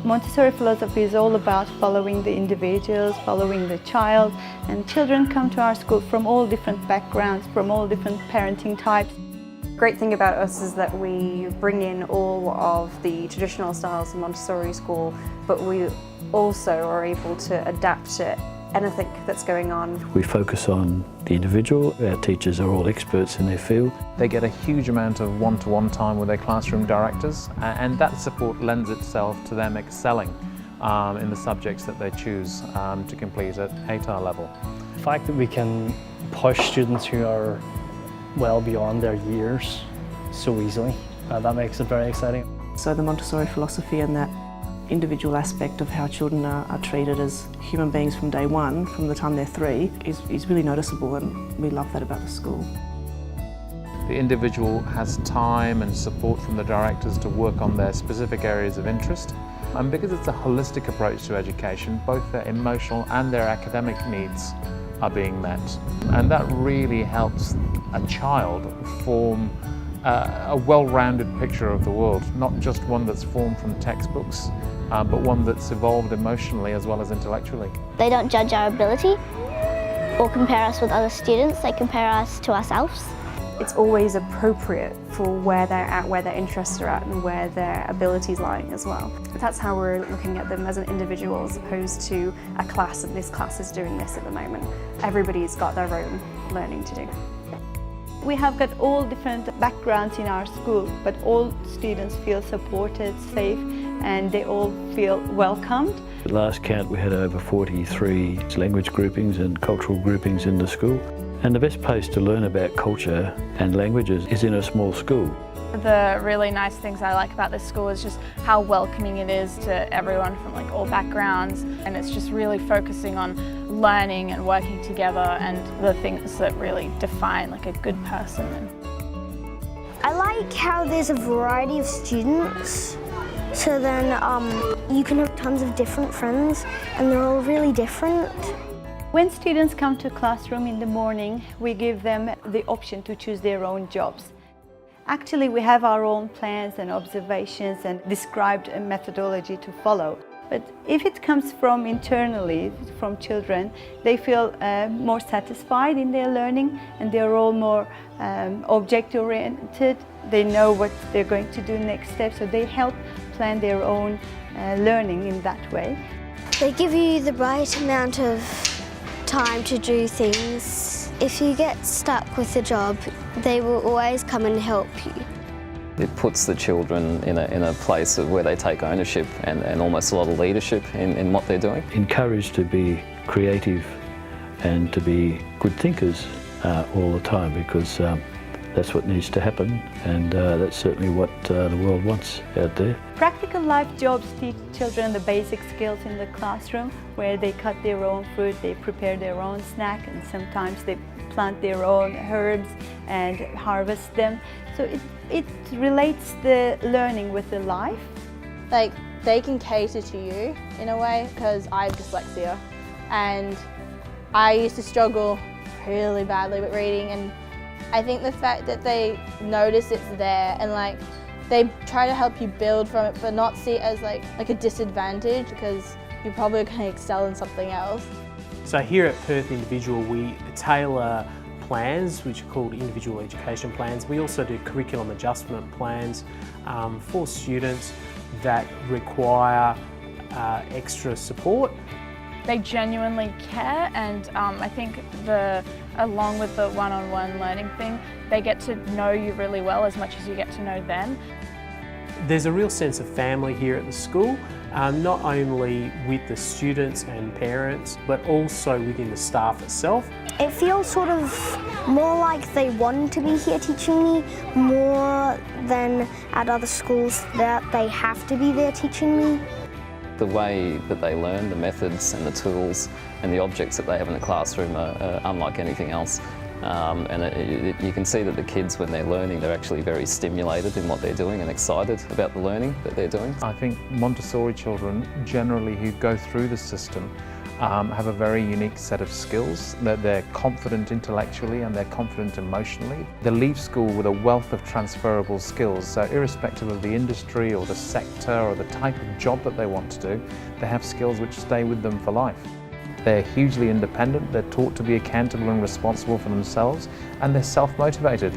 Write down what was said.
Montessori philosophy is all about following the individuals, following the child, and children come to our school from all different backgrounds, from all different parenting types. The great thing about us is that we bring in all of the traditional styles of Montessori school, but we also are able to adapt to anything that's going on. We focus on the individual. Our teachers are all experts in their field. They get a huge amount of one-to-one time with their classroom directors, and that support lends itself to them excelling in the subjects that they choose to complete at ATAR level. The fact that we can push students who are well beyond their years so easily, that makes it very exciting. So the Montessori philosophy and that individual aspect of how children are treated as human beings from day one, from the time they're 3, is really noticeable, and we love that about the school. The individual has time and support from the directors to work on their specific areas of interest, and because it's a holistic approach to education, both their emotional and their academic needs are being met, and that really helps a child form a well-rounded picture of the world, not just one that's formed from textbooks, but one that's evolved emotionally as well as intellectually. They don't judge our ability or compare us with other students, they compare us to ourselves. It's always appropriate for where they're at, where their interests are at, and where their abilities lying as well. That's how we're looking at them as an individual as opposed to a class, and this class is doing this at the moment. Everybody's got their own learning to do. We have got all different backgrounds in our school, but all students feel supported, safe, and they all feel welcomed. At last count we had over 43 language groupings and cultural groupings in the school. And the best place to learn about culture and languages is in a small school. The really nice things I like about this school is just how welcoming it is to everyone from all backgrounds, and it's just really focusing on learning and working together and the things that really define a good person. I like how there's a variety of students, so then you can have tons of different friends and they're all really different. When students come to classroom in the morning, we give them the option to choose their own jobs. Actually, we have our own plans and observations and described a methodology to follow. But if it comes from internally, from children, they feel more satisfied in their learning, and they're all more object-oriented. They know what they're going to do next step, so they help plan their own learning in that way. They give you the right amount of time to do things. If you get stuck with a job, they will always come and help you. It puts the children in a place where they take ownership and almost a lot of leadership in what they're doing. Encouraged to be creative and to be good thinkers all the time, because that's what needs to happen, and that's certainly what the world wants out there. Practical life jobs teach children the basic skills in the classroom, where they cut their own fruit, they prepare their own snack, and sometimes they plant their own herbs and harvest them. So it relates the learning with the life. They can cater to you in a way, because I have dyslexia and I used to struggle really badly with reading, and I think the fact that they notice it's there and they try to help you build from it, but not see it as like a disadvantage, because you're probably going to excel in something else. So here at Perth Individual, we tailor plans which are called individual education plans. We also do curriculum adjustment plans for students that require extra support. They genuinely care, and I think along with the one-on-one learning thing, they get to know you really well as much as you get to know them. There's a real sense of family here at the school, not only with the students and parents, but also within the staff itself. It feels sort of more like they want to be here teaching me, more than at other schools that they have to be there teaching me. The way that they learn, the methods and the tools and the objects that they have in the classroom are unlike anything else. You can see that the kids, when they're learning, they're actually very stimulated in what they're doing and excited about the learning that they're doing. I think Montessori children generally who go through the system have a very unique set of skills, that they're confident intellectually and they're confident emotionally. They leave school with a wealth of transferable skills, so irrespective of the industry or the sector or the type of job that they want to do, they have skills which stay with them for life. They're hugely independent, they're taught to be accountable and responsible for themselves, and they're self-motivated.